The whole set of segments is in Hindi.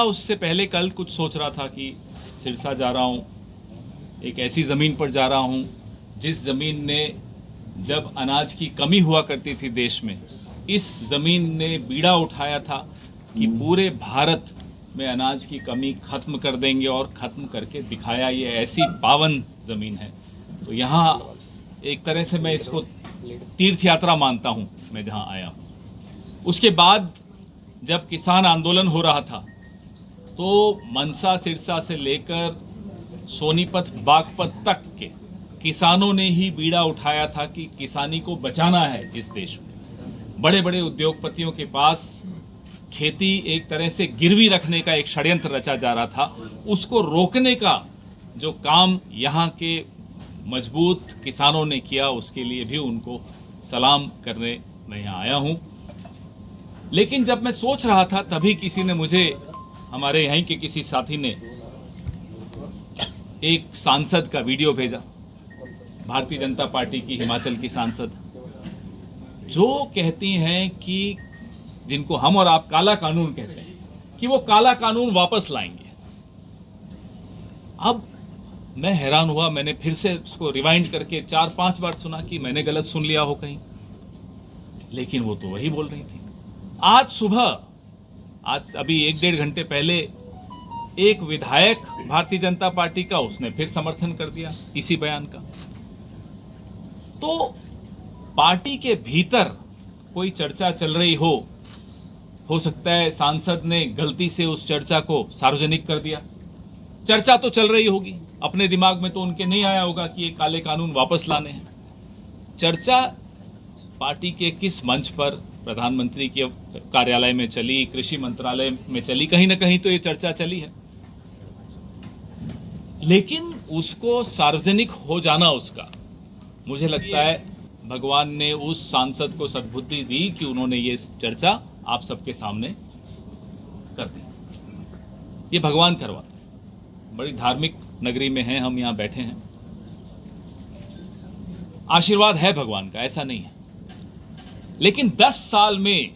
आया उससे पहले कल कुछ सोच रहा था कि सिरसा जा रहा हूँ, एक ऐसी ज़मीन पर जा रहा हूँ जिस ज़मीन ने जब अनाज की कमी हुआ करती थी देश में, इस ज़मीन ने बीड़ा उठाया था कि पूरे भारत में अनाज की कमी ख़त्म कर देंगे और ख़त्म करके दिखाया। ये ऐसी पावन ज़मीन है। तो यहाँ एक तरह से मैं इसको तीर्थ यात्रा मानता हूँ, मैं जहाँ आया हूँ। उसके बाद जब किसान आंदोलन हो रहा था तो मनसा सिरसा से लेकर सोनीपत बागपत तक के किसानों ने ही बीड़ा उठाया था कि किसानी को बचाना है इस देश में। बड़े बड़े उद्योगपतियों के पास खेती एक तरह से गिरवी रखने का एक षड्यंत्र रचा जा रहा था, उसको रोकने का जो काम यहाँ के मजबूत किसानों ने किया, उसके लिए भी उनको सलाम करने मैं यहाँ आया हूँ। लेकिन जब मैं सोच रहा था तभी किसी ने मुझे, हमारे यहीं के किसी साथी ने एक सांसद का वीडियो भेजा, भारतीय जनता पार्टी की हिमाचल की सांसद, जो कहती हैं कि जिनको हम और आप काला कानून कहते हैं, कि वो काला कानून वापस लाएंगे। अब मैं हैरान हुआ, मैंने फिर से उसको रिवाइंड करके 4-5 बार सुना कि मैंने गलत सुन लिया हो कहीं, लेकिन वो तो वही बोल रही थी। आज सुबह, आज अभी 1-1.5 घंटे पहले एक विधायक भारतीय जनता पार्टी का, उसने फिर समर्थन कर दिया इसी बयान का। तो पार्टी के भीतर कोई चर्चा चल रही हो सकता है सांसद ने गलती से उस चर्चा को सार्वजनिक कर दिया। चर्चा तो चल रही होगी, अपने दिमाग में तो उनके नहीं आया होगा कि ये काले कानून वापस लाने हैं। चर्चा पार्टी के किस मंच पर, प्रधानमंत्री के कार्यालय में चली, कृषि मंत्रालय में चली, कहीं ना कहीं तो ये चर्चा चली है। लेकिन उसको सार्वजनिक हो जाना, उसका मुझे लगता है भगवान ने उस सांसद को सद्बुद्धि दी कि उन्होंने ये चर्चा आप सबके सामने कर दी। ये भगवान करवाते हैं। बड़ी धार्मिक नगरी में हैं हम, यहाँ बैठे हैं, आशीर्वाद है भगवान का, ऐसा नहीं है। लेकिन 10 साल में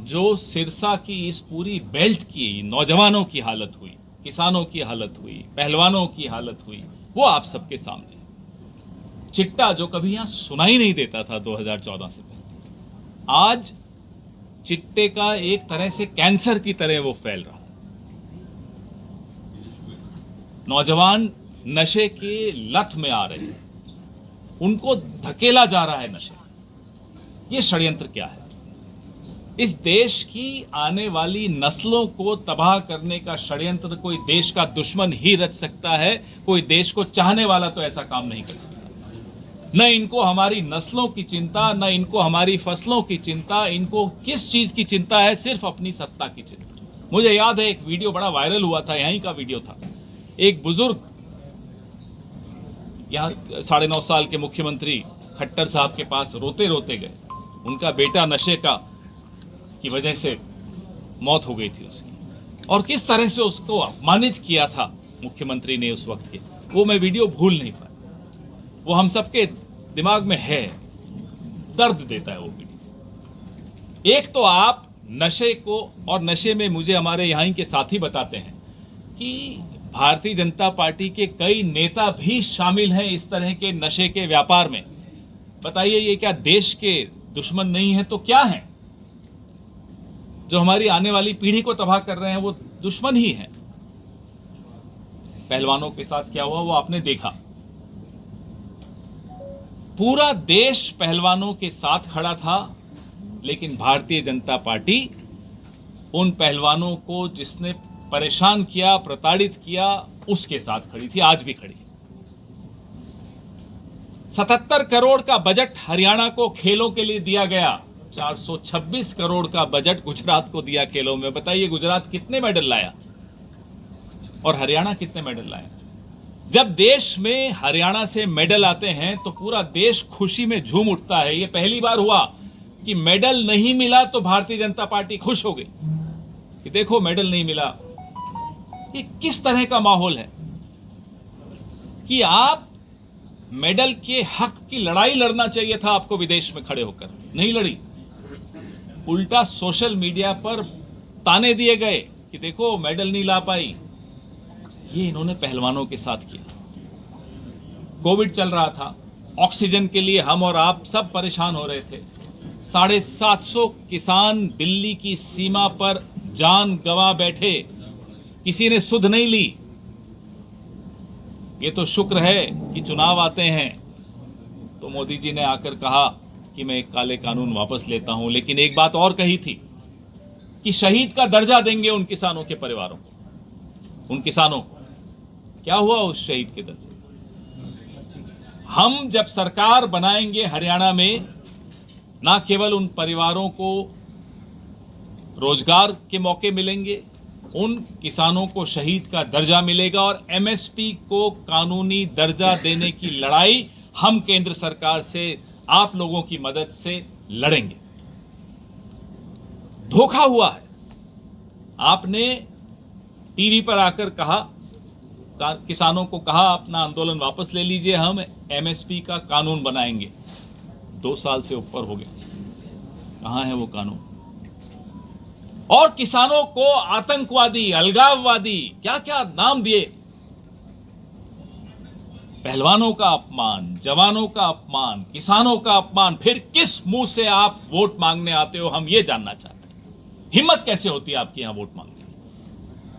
जो सिरसा की इस पूरी बेल्ट की नौजवानों की हालत हुई, किसानों की हालत हुई, पहलवानों की हालत हुई, वो आप सबके सामने। चिट्टा जो कभी यहां सुनाई नहीं देता था 2014 से पहले, आज चिट्टे का एक तरह से कैंसर की तरह वो फैल रहा है। नौजवान नशे के लत में आ रहे हैं, उनको धकेला जा रहा है नशे। ये षड्यंत्र क्या है? इस देश की आने वाली नस्लों को तबाह करने का षड्यंत्र कोई देश का दुश्मन ही रच सकता है। कोई देश को चाहने वाला तो ऐसा काम नहीं कर सकता। न इनको हमारी नस्लों की चिंता, न इनको हमारी फसलों की चिंता, इनको किस चीज की चिंता है? सिर्फ अपनी सत्ता की चिंता। मुझे याद है एक वीडियो बड़ा वायरल हुआ था, यहीं का वीडियो था। एक बुजुर्ग, यहाँ 9.5 साल के मुख्यमंत्री खट्टर साहब के पास रोते रोते गए। उनका बेटा नशे की वजह से मौत हो गई थी उसकी, और किस तरह से उसको अपमानित किया था मुख्यमंत्री ने उस वक्त के, वो मैं वीडियो भूल नहीं पाया। वो हम सबके दिमाग में है, दर्द देता है वो वीडियो। एक तो आप नशे को, और नशे में मुझे हमारे यहाँ के साथी बताते हैं कि भारतीय जनता पार्टी के कई नेता भी शामिल हैं इस तरह के नशे के व्यापार में। बताइए, ये क्या देश के दुश्मन नहीं है तो क्या है? जो हमारी आने वाली पीढ़ी को तबाह कर रहे हैं वो दुश्मन ही हैं। पहलवानों के साथ क्या हुआ वो आपने देखा। पूरा देश पहलवानों के साथ खड़ा था, लेकिन भारतीय जनता पार्टी उन पहलवानों को जिसने परेशान किया, प्रताड़ित किया, उसके साथ खड़ी थी, आज भी खड़ी है। 77 करोड़ का बजट हरियाणा को खेलों के लिए दिया गया। 426 करोड़ का बजट गुजरात को दिया खेलों में। बताइए गुजरात कितने मेडल लाया और हरियाणा कितने मेडल लाया? जब देश में हरियाणा से मेडल आते हैं तो पूरा देश खुशी में झूम उठता है। यह पहली बार हुआ कि मेडल नहीं मिला तो भारतीय जनता पार्टी खुश हो गई कि देखो मेडल नहीं मिला। ये किस तरह का माहौल है कि आप मेडल के हक की लड़ाई लड़ना चाहिए था आपको विदेश में खड़े होकर, नहीं लड़ी। उल्टा सोशल मीडिया पर ताने दिए गए कि देखो मेडल नहीं ला पाई। ये इन्होंने पहलवानों के साथ किया। कोविड चल रहा था, ऑक्सीजन के लिए हम और आप सब परेशान हो रहे थे। 750 किसान दिल्ली की सीमा पर जान गंवा बैठे, किसी ने सुध नहीं ली। ये तो शुक्र है कि चुनाव आते हैं तो मोदी जी ने आकर कहा कि मैं एक काले कानून वापस लेता हूं, लेकिन एक बात और कही थी कि शहीद का दर्जा देंगे उन किसानों के परिवारों को, उन किसानों को। क्या हुआ उस शहीद के दर्जे? हम जब सरकार बनाएंगे हरियाणा में, ना केवल उन परिवारों को रोजगार के मौके मिलेंगे, उन किसानों को शहीद का दर्जा मिलेगा और एमएसपी को कानूनी दर्जा देने की लड़ाई हम केंद्र सरकार से, आप लोगों की मदद से लड़ेंगे। धोखा हुआ है। आपने टीवी पर आकर कहा, किसानों को कहा अपना आंदोलन वापस ले लीजिए, हम एमएसपी का कानून बनाएंगे। 2 साल से ऊपर हो गए, कहां है वो कानून? और किसानों को आतंकवादी, अलगाववादी, क्या क्या नाम दिए। पहलवानों का अपमान, जवानों का अपमान, किसानों का अपमान। फिर किस मुंह से आप वोट मांगने आते हो, हम ये जानना चाहते हैं। हिम्मत कैसे होती है आपकी यहां वोट मांगने?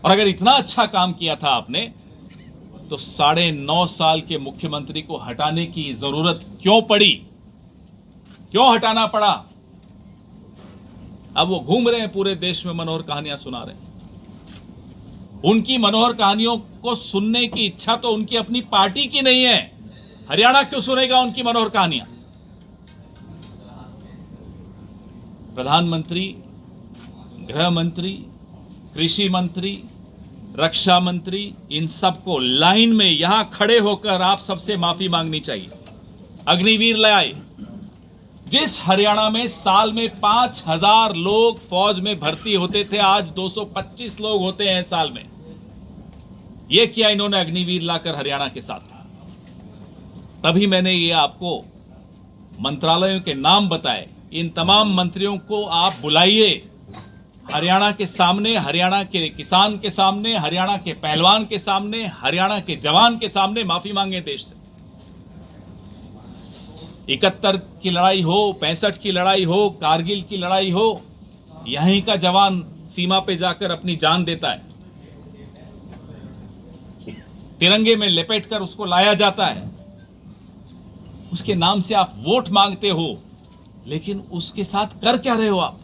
और अगर इतना अच्छा काम किया था आपने, तो 9.5 साल के मुख्यमंत्री को हटाने की जरूरत क्यों पड़ी? क्यों हटाना पड़ा? अब वो घूम रहे हैं पूरे देश में, मनोहर कहानियां सुना रहे हैं। उनकी मनोहर कहानियों को सुनने की इच्छा तो उनकी अपनी पार्टी की नहीं है। हरियाणा क्यों सुनेगा उनकी मनोहर कहानियां? प्रधानमंत्री, गृह मंत्री, कृषि मंत्री, रक्षा मंत्री, इन सबको लाइन में यहां खड़े होकर आप सबसे माफी मांगनी चाहिए। अग्निवीर लाए। जिस हरियाणा में साल में 5000 लोग फौज में भर्ती होते थे, आज 225 लोग होते हैं साल में। यह किया इन्होंने अग्निवीर लाकर हरियाणा के साथ। तभी मैंने ये आपको मंत्रालयों के नाम बताए। इन तमाम मंत्रियों को आप बुलाइए हरियाणा के सामने, हरियाणा के किसान के सामने, हरियाणा के पहलवान के सामने, हरियाणा के जवान के सामने माफी मांगे देश से। 71 की लड़ाई हो, 65 की लड़ाई हो, कारगिल की लड़ाई हो, यहीं का जवान सीमा पे जाकर अपनी जान देता है। तिरंगे में लपेटकर उसको लाया जाता है। उसके नाम से आप वोट मांगते हो, लेकिन उसके साथ कर क्या रहे हो आप?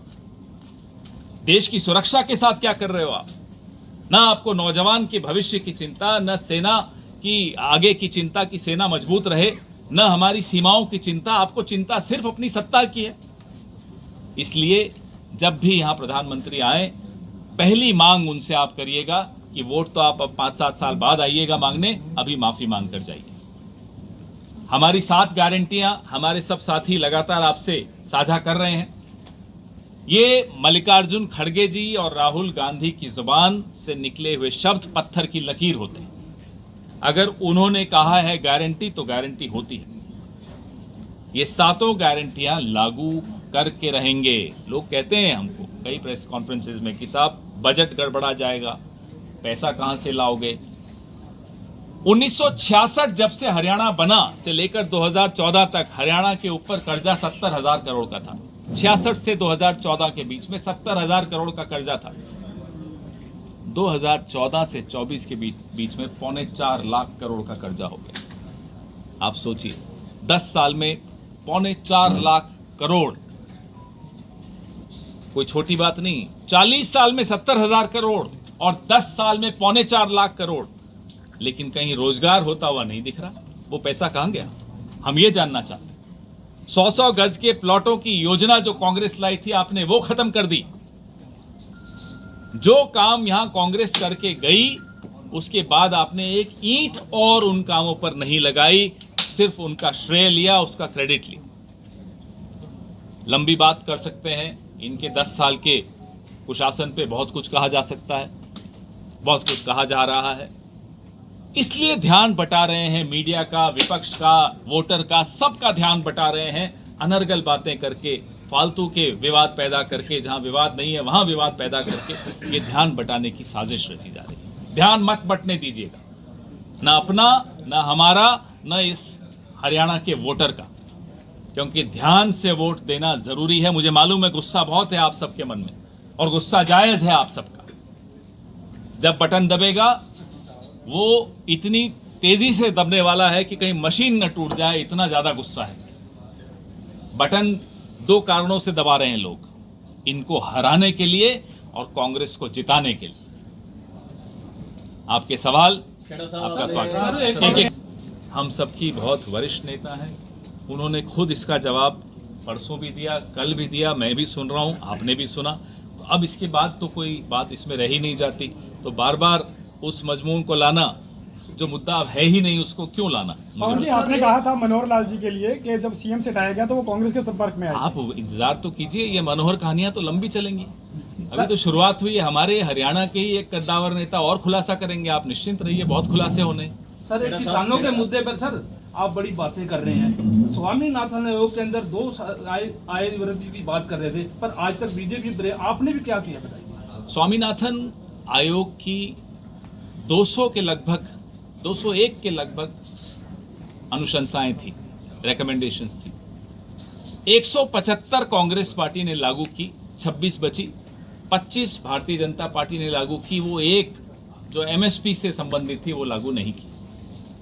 देश की सुरक्षा के साथ क्या कर रहे हो आप? ना आपको नौजवान के भविष्य की चिंता, न सेना की आगे की चिंता कि सेना मजबूत रहे, न हमारी सीमाओं की चिंता। आपको चिंता सिर्फ अपनी सत्ता की है। इसलिए जब भी यहां प्रधानमंत्री आए, पहली मांग उनसे आप करिएगा कि वोट तो आप अब 5-7 साल बाद आइएगा मांगने, अभी माफी मांग कर जाइए। हमारी 7 गारंटियां हमारे सब साथी लगातार आपसे साझा कर रहे हैं। ये मल्लिकार्जुन खड़गे जी और राहुल गांधी की जुबान से निकले हुए शब्द पत्थर की लकीर होते हैं। अगर उन्होंने कहा है गारंटी, तो गारंटी होती है। ये 7 गारंटियां लागू करके रहेंगे। लोग कहते हैं हमको कई प्रेस कॉन्फ्रेंसेस में कि साहब बजट गड़बड़ा जाएगा, पैसा कहां से लाओगे? 1966 जब से हरियाणा बना से लेकर 2014 तक हरियाणा के ऊपर कर्जा 70,000 करोड़ का था। 66 से 2014 के बीच में 70,000 करोड़ का कर्जा था। 2014 से 24 के बीच में 4.25 लाख करोड़ का कर्जा हो गया। आप सोचिए, 10 साल में 4.25 लाख करोड़ कोई छोटी बात नहीं। 40 साल में 70,000 करोड़ और 10 साल में 4.25 लाख करोड़। लेकिन कहीं रोजगार होता हुआ नहीं दिख रहा। वो पैसा कहां गया? हम ये जानना चाहते हैं। 100 गज के प्लॉटों की योजना जो कांग्रेस लाई थी, आपने वो खत्म कर दी। जो काम यहां कांग्रेस करके गई, उसके बाद आपने एक ईंट और उन कामों पर नहीं लगाई, सिर्फ उनका श्रेय लिया, उसका क्रेडिट लिया। लंबी बात कर सकते हैं। इनके 10 साल के कुशासन पे बहुत कुछ कहा जा सकता है, बहुत कुछ कहा जा रहा है। इसलिए ध्यान बटा रहे हैं मीडिया का, विपक्ष का, वोटर का, सबका ध्यान बटा रहे हैं। अनर्गल बातें करके फालतू के विवाद पैदा करके, जहां विवाद नहीं है वहां विवाद पैदा करके ये ध्यान बटाने की साजिश रची जा रही है। ध्यान मत बटने दीजिएगा, ना अपना, ना हमारा, ना इस हरियाणा के वोटर का, क्योंकि ध्यान से वोट देना जरूरी है। मुझे मालूम है गुस्सा बहुत है आप सबके मन में, और गुस्सा जायज है आप सबका। जब बटन दबेगा वो इतनी तेजी से दबने वाला है कि कहीं मशीन न टूट जाए, इतना ज्यादा गुस्सा है। बटन दो कारणों से दबा रहे हैं लोग, इनको हराने के लिए और कांग्रेस को जिताने के लिए। आपके सवाल, आपका स्वागत। हम सबकी बहुत वरिष्ठ नेता हैं, उन्होंने खुद इसका जवाब परसों भी दिया, कल भी दिया, मैं भी सुन रहा हूं, आपने भी सुना। तो अब इसके बाद तो कोई बात इसमें रह ही नहीं जाती, तो बार बार उस मजमून को लाना जो मुद्दा अब है ही नहीं, उसको क्यों लाना? पवन जी, आपने कहा था मनोहर लाल जी के लिए कि जब सीएम से हटाया गया तो वो कांग्रेस के संपर्क में आए। आप इंतजार तो कीजिए, ये मनोहर कहानियां तो लंबी चलेंगी। अभी तो शुरुआत हुई है। हमारे हरियाणा के ही एक कद्दावर नेता और खुलासा करेंगे, आप निश्चिंत रहिए, बहुत खुलासे होने। सर, एक किसानों के मुद्दे पर सर आप बड़ी बातें कर रहे हैं। स्वामीनाथन आयोग के अंदर 2 आय वृद्धि की बात कर रहे थे, पर आज तक बीजेपी, आपने भी क्या किया बताइए। स्वामीनाथन आयोग की 200 के लगभग, 201 के लगभग अनुशंसाएं थी, रिकमेंडेशंस थी। 175 कांग्रेस पार्टी ने लागू की, 26 बची, 25 भारतीय जनता पार्टी ने लागू की। वो एक जो एमएसपी से संबंधित थी वो लागू नहीं की।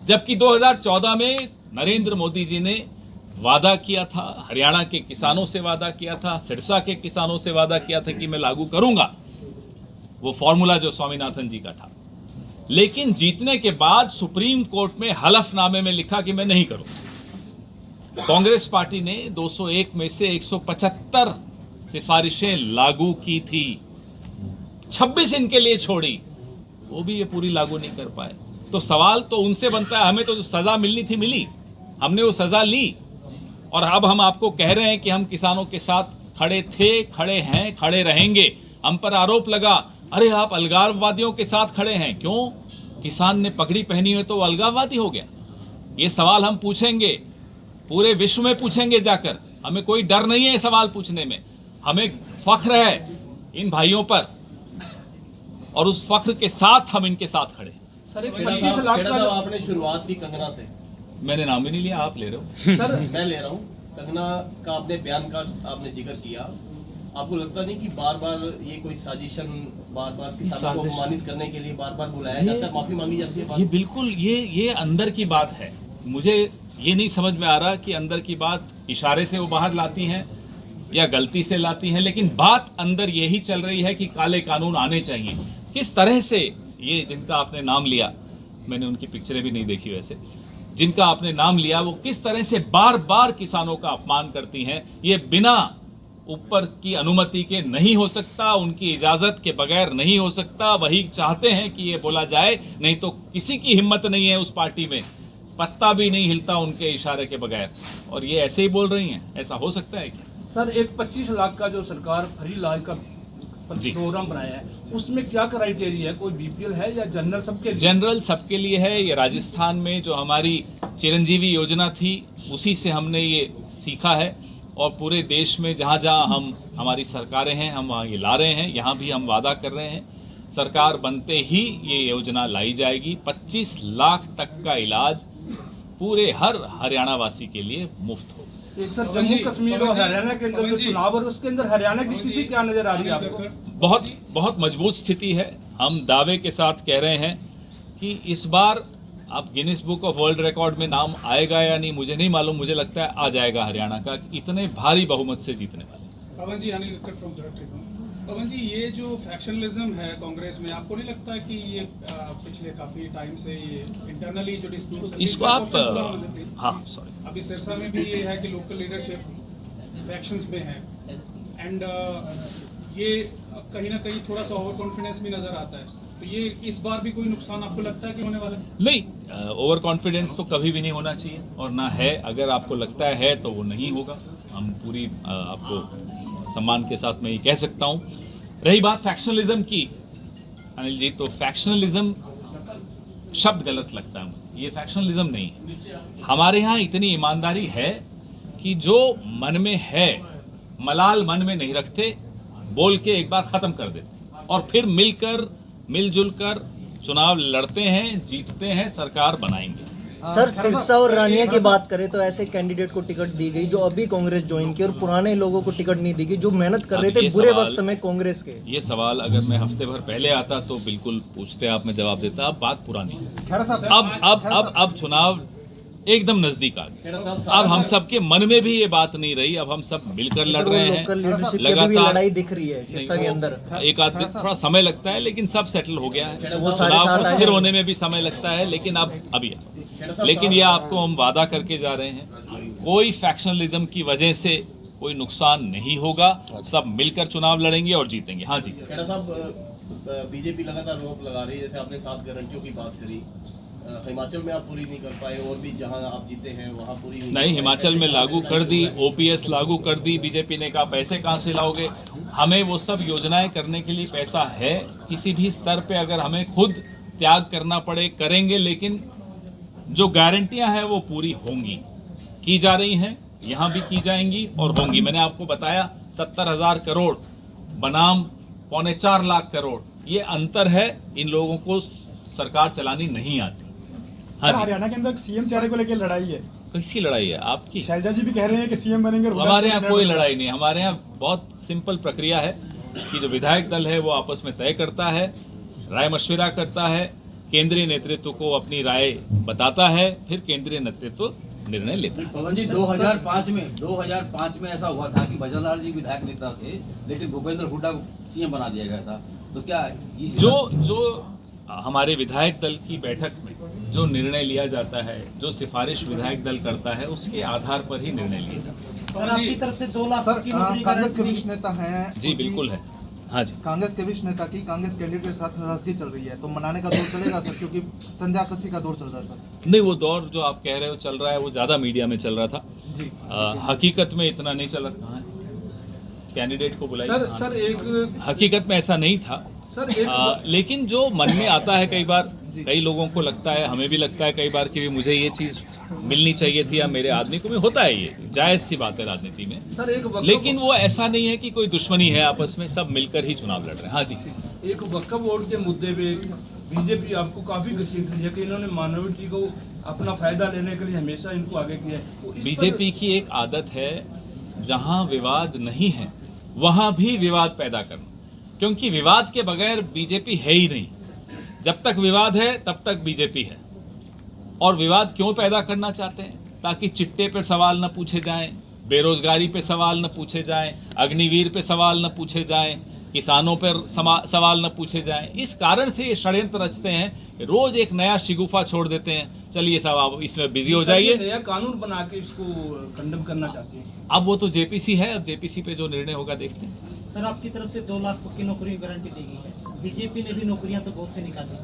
जबकि 2014 में नरेंद्र मोदी जी ने वादा किया था, हरियाणा के किसानों से वादा किया था, सिरसा के किसानों से वादा किया था कि मैं लागू करूंगा वो फॉर्मूला जो स्वामीनाथन जी का था। लेकिन जीतने के बाद सुप्रीम कोर्ट में हलफनामे में लिखा कि मैं नहीं करूंगा। कांग्रेस पार्टी ने 201 में से 175 सिफारिशें लागू की थी, 26 इनके लिए छोड़ी, वो भी ये पूरी लागू नहीं कर पाए। तो सवाल तो उनसे बनता है, हमें तो सजा मिलनी थी मिली, हमने वो सजा ली, और अब हम आपको कह रहे हैं कि हम किसानों के साथ खड़े थे, खड़े हैं, खड़े रहेंगे। हम पर आरोप लगा, अरे आप अलगाववादियों के साथ खड़े हैं। क्यों? किसान ने पगड़ी पहनी है तो वो अलगाववादी हो गया? ये सवाल हम पूछेंगे, पूरे विश्व में पूछेंगे जाकर। हमें कोई डर नहीं है सवाल पूछने में, हमें फख्र है इन भाइयों पर, और उस फख्र के साथ हम इनके साथ खड़े। सर, 25 लाख का आपने शुरुआत की कंगना से, मैंने नाम ही नहीं लिया, आप ले रहे हो। सर मैं ले रहा हूँ। कंगना का आपने बयान का आपने जिक्र किया, आपको लगता नहीं कि बार बार ये कोई साजिशन, बार बार किसानों को अपमानित करने के लिए बार बार बुलाया जाता है, माफी मांगी जाती है? ये बिल्कुल ये अंदर की बात है। मुझे ये नहीं समझ में आ रहा कि अंदर की बात इशारे से वो बाहर लाती हैं या गलती से लाती हैं, लेकिन बात अंदर यही चल रही है कि काले कानून आने चाहिए। किस तरह से ये जिनका आपने नाम लिया, मैंने उनकी पिक्चरें भी नहीं देखी वैसे, जिनका आपने नाम लिया वो किस तरह से बार बार किसानों का अपमान करती हैं, ये बिना ऊपर की अनुमति के नहीं हो सकता, उनकी इजाजत के बगैर नहीं हो सकता। वही चाहते हैं कि ये बोला जाए, नहीं तो किसी की हिम्मत नहीं है उस पार्टी में, पत्ता भी नहीं हिलता उनके इशारे के बगैर, और ये ऐसे ही बोल रही हैं। ऐसा हो सकता है क्या? सर, एक 25 लाख का जो सरकार फ्री इलाज का प्रोग्राम बनाया है, उसमें क्या क्राइटेरिया है? कोई बीपीएल है या जनरल सबके लिए? जनरल सबके लिए है। ये राजस्थान में जो हमारी चिरंजीवी योजना थी उसी से हमने ये सीखा है, और पूरे देश में जहाँ जहाँ हमारी सरकारें हैं हम वहाँ ये ला रहे हैं। यहाँ भी हम वादा कर रहे हैं, सरकार बनते ही ये योजना लाई जाएगी। 25 लाख तक का इलाज पूरे हर हरियाणा वासी के लिए मुफ्त हो। एक सर, जम्मू कश्मीर और हरियाणा के अंदर जो चुनाव और उसके अंदर हरियाणा की स्थिति क्या नजर आ रही है आपको? बहुत मजबूत स्थिति है। हम दावे के साथ कह रहे हैं कि इस बार अब Guinness book of world record में नाम आएगा या नहीं मुझे नहीं मालूम, मुझे लगता है आ जाएगा हरियाणा का, इतने भारी बहुमत से जीतने वाले। Pavan ji, Anil Kakkar from the Tribune. Pavan ji, ये जो फैक्शनलिज्म है कांग्रेस में, आपको नहीं लगता कि ये पिछले काफी टाइम से ये इंटरनली जो डिस्प्यूट्स इसको आप हाँ सॉरी, अभी सिरसा में भी ये है कि लोकल लीडरशिप फैक्शंस में है, एंड ये कहीं ना कहीं थोड़ा सा ओवर कॉन्फिडेंस भी नजर आता है। तो ये इस बार भी कोई नुकसान आपको लगता है कि होने वाला है? नहीं, ओवर कॉन्फिडेंस तो कभी भी नहीं होना चाहिए, और ना है। अगर आपको लगता है तो वो नहीं होगा। हम पूरी आपको सम्मान के साथ मैं ये कह सकता हूँ। रही बात फैक्शनलिज्म की, अनिल जी, तो फैक्शनलिज्म शब्द गलत लगता है, ये फैक्शनलिज्म नहीं है। हमारे यहाँ इतनी ईमानदारी है कि जो मन में है मलाल मन में नहीं रखते, बोल के एक बार खत्म कर देते और फिर मिलजुल कर चुनाव लड़ते हैं, जीतते हैं, सरकार बनाएंगे। सर, सिरसा और रानिया की बात करें तो ऐसे कैंडिडेट को टिकट दी गई जो अभी कांग्रेस ज्वाइन की, और पुराने लोगों को टिकट नहीं दी गई जो मेहनत कर रहे थे बुरे वक्त में कांग्रेस के। ये सवाल अगर मैं हफ्ते भर पहले आता तो बिल्कुल पूछते, आप मैं जवाब देता। अब बात पुरानी है। अब चुनाव एकदम नजदीक आ गया। अब हम सबके मन में भी ये बात नहीं रही। अब हम सब मिलकर लड़ रहे हैं लगातार। लड़ाई दिख रही है सिरसा के अंदर। एक आध दिन थोड़ा समय लगता है, लेकिन सब सेटल हो गया है। वो चुनाव को स्थिर होने में भी समय लगता है, लेकिन अभी लेकिन ये आपको हम वादा करके जा रहे हैं, कोई फैक्शनलिज्म की वजह से कोई नुकसान नहीं होगा। सब मिलकर चुनाव लड़ेंगे और जीतेंगे। हाँ जी। खेड़ा साहब, बीजेपी लगातार रोक लगा रही है, जैसे आपने 7 गारंटियों की बात करी, हिमाचल में आप पूरी नहीं कर पाए, और भी जहां आप जीते हैं वहां पूरी नहीं, हिमाचल में लागू कर दी, ओपीएस लागू कर दी। बीजेपी ने कहा पैसे कहां से लाओगे? हमें वो सब योजनाएं करने के लिए पैसा है। किसी भी स्तर पे अगर हमें खुद त्याग करना पड़े करेंगे, लेकिन जो गारंटियां हैं वो पूरी होंगी, की जा रही हैं, यहां भी की जाएंगी और होंगी। मैंने आपको बताया 70,000 करोड़ बनाम 4.25 लाख करोड़, ये अंतर है। इन लोगों को सरकार चलानी नहीं आती। हाँ जी। हरियाणा के अंदर सीएम चेहरे को लेकर लड़ाई है। किसकी लड़ाई है? आपकी? शैलजा जी भी कह रहे हैं कि सीएम बनेंगे। हमारे यहाँ कोई लड़ाई नहीं। हमारे यहाँ बहुत सिंपल प्रक्रिया है कि जो विधायक दल है वो आपस में तय करता है, राय मशविरा करता है, केंद्रीय नेतृत्व को अपनी राय बताता है, फिर केंद्रीय नेतृत्व निर्णय लेता है। पवन जी, 2005 में ऐसा हुआ था कि भजनलाल जी विधायक नेता थे, लेकिन भूपेंद्र हुड्डा को सीएम बना दिया गया था। तो क्या जो हमारे विधायक दल की बैठक में जो निर्णय लिया जाता है, जो सिफारिश विधायक दल करता है, उसके आधार पर ही निर्णय लिया जाता है। सर, आपकी तरफ से 2 लाख की नौकरी कांग्रेस के वरिष्ठ नेता हैं जी, बिल्कुल है। हाँ जी। कांग्रेस के वरिष्ठ नेता की कांग्रेस कैंडिडेट के साथ नाराजगी चल रही है, तो मनाने का दौर चलेगा सर? क्योंकि तंजाकसी का दौर चल रहा है सर। नहीं, वो दौर जो आप कह रहे हो चल रहा है वो ज्यादा मीडिया में चल रहा था जी। हकीकत में इतना नहीं चल रहा है। कैंडिडेट को बुलाइए। सर एक हकीकत में ऐसा नहीं था। लेकिन जो मन में आता है, कई लोगों को लगता है, हमें भी लगता है कई बार कि मुझे ये चीज मिलनी चाहिए थी या मेरे आदमी को, होता है, ये जायज सी बात है राजनीति में। लेकिन वो ऐसा नहीं है कि कोई दुश्मनी है आपस में, सब मिलकर ही चुनाव लड़ रहे हैं। हाँ जी। एक वक्फ बोर्ड के मुद्दे पे बीजेपी आपको काफी घसीट रही है कि इन्होंने मानवता को अपना फायदा लेने के लिए हमेशा इनको आगे किया है। बीजेपी की एक आदत है, जहां विवाद नहीं है वहां भी विवाद पैदा करना, क्योंकि विवाद के बगैर बीजेपी है ही नहीं। जब तक विवाद है तब तक बीजेपी है। और विवाद क्यों पैदा करना चाहते हैं? ताकि चिट्टे पे सवाल न पूछे जाएं, बेरोजगारी पे सवाल न पूछे जाएं, अग्निवीर पे सवाल न पूछे जाएं, किसानों पर सवाल न पूछे जाएं। इस कारण से ये षड्यंत्र रचते हैं, रोज एक नया शिगुफा छोड़ देते हैं। चलिए साहब, आप इसमें बिजी हो जाइए। नया कानून बना के इसको कंडेम करना चाहते हैं। अब वो तो जेपीसी है, अब जेपीसी पे जो निर्णय होगा देखते हैं। सर, आपकी तरफ से 2 लाख की नौकरी की गारंटी दी गई है। बीजेपी ने भी नौकरियां तो बहुत से निकाली,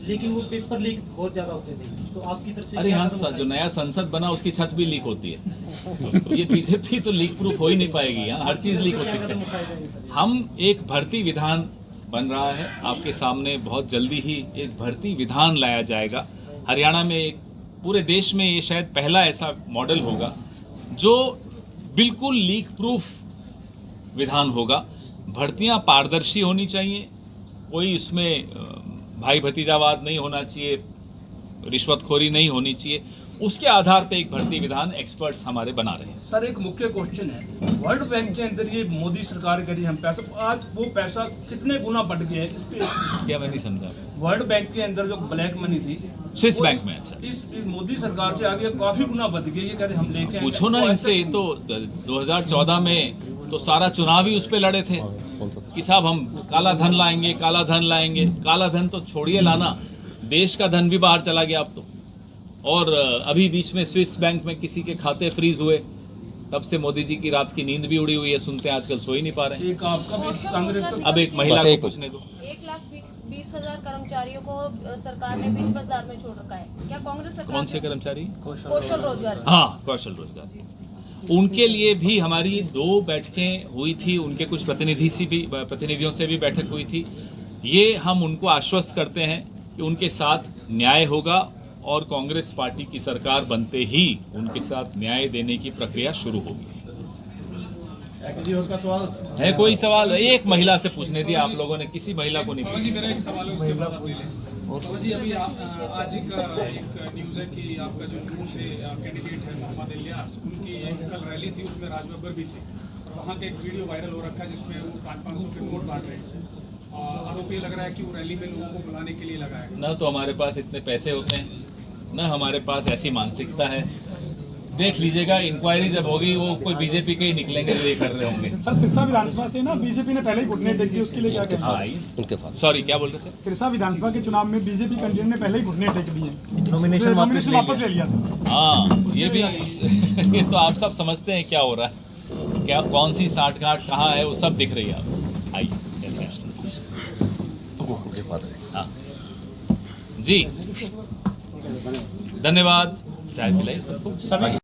लेकिन वो पेपर लीक बहुत ज्यादा होते थे। तो आपकी तरफ से अरे हाँ, जो नया संसद बना उसकी छत भी लीक होती है। तो ये बीजेपी तो लीक प्रूफ हो ही नहीं पाएगी। यहाँ हर चीज लीक होती है। हम एक भर्ती विधान बन रहा है, आपके सामने बहुत जल्दी ही एक भर्ती विधान लाया जाएगा। हरियाणा में, एक पूरे देश में ये शायद पहला ऐसा मॉडल होगा जो बिल्कुल लीक प्रूफ विधान होगा। भर्तियां पारदर्शी होनी चाहिए, कोई इसमें भाई भतीजावाद नहीं होना चाहिए, रिश्वतखोरी नहीं होनी चाहिए। उसके आधार पे एक भर्ती विधान एक्सपर्ट्स हमारे बना रहे हैं। सर, एक मुख्य क्वेश्चन है, वर्ल्ड बैंक के अंदर ये मोदी सरकार करी हम पैसा, आज वो पैसा कितने गुना बढ़ गया है? इस पे क्या मैं नहीं समझा। वर्ल्ड बैंक के अंदर जो ब्लैक मनी थी स्विस बैंक में, अच्छा, इस मोदी सरकार से आगे काफी गुना बढ़ गई। ये कहते हम लेके पूछो ना इनसे। तो 2014 में तो सारा चुनाव ही उस पे लड़े थे कि साहब हम काला धन लाएंगे, काला धन लाएंगे। काला धन तो छोड़िए लाना, देश का धन भी बाहर चला गया अब तो। और अभी बीच में स्विस बैंक में किसी के खाते फ्रीज हुए, तब से मोदी जी की रात की नींद भी उड़ी हुई है। सुनते हैं आजकल सो ही नहीं पा रहे हैं। एक आपका भी कांग्रेस का अब एक महिला को पूछने दो। 1,20,000 कर्मचारियों को सरकार ने बीच बाजार में छोड़ रखा है। क्या कांग्रेस सरकार? कौन से कर्मचारी? कौशल रोजगार। हाँ, कौशल रोजगार। उनके लिए भी हमारी 2 बैठकें हुई थी, उनके कुछ प्रतिनिधियों से भी बैठक हुई थी। ये हम उनको आश्वस्त करते हैं कि उनके साथ न्याय होगा और कांग्रेस पार्टी की सरकार बनते ही उनके साथ न्याय देने की प्रक्रिया शुरू होगी। किसी और का सवाल है कोई सवाल? एक महिला से पूछने दिया आप लोगों ने, किसी महिला को नहीं बाबा जी मेरा एक सवाल है उसके बाद आप ले लें। बाबा जी अभी आज एक न्यूज़ है कि आपका जो जम्मू से कैंडिडेट है मोहम्मद इलियास, उनकी एक कल रैली थी, उसमें राज बब्बर भी थे और वहाँ का एक वीडियो वायरल हो रखा है जिसमें वो 500 के नोट बांट रहे हैं। आरोप ये लग रहा है कि वो रैली में लोगों को बुलाने के लिए लगा है। ना तो हमारे पास इतने पैसे होते हैं, ना हमारे पास ऐसी मानसिकता है। देख लीजिएगा, इंक्वायरी जब होगी वो कोई बीजेपी के ही निकलेंगे जो ये कर रहे होंगे। सर सिरसा विधानसभा से ना बीजेपी ने पहले ही घुटने टेक दिए, उसके लिए क्या कहना है? उनके पास सॉरी क्या बोल रहे थे? सिरसा विधानसभा के चुनाव में बीजेपी कैंडिडेट ने पहले ही घुटने टेक दिए, नॉमिनेशन वापस ले लिया सर। हाँ ये भी ये तो आप सब समझते हैं क्या हो रहा है, क्या कौन सी साठगांठ कहाँ है, वो सब दिख रही है आप। आइए कैसे हाँ जी, धन्यवाद। चाय पिलाई सबको।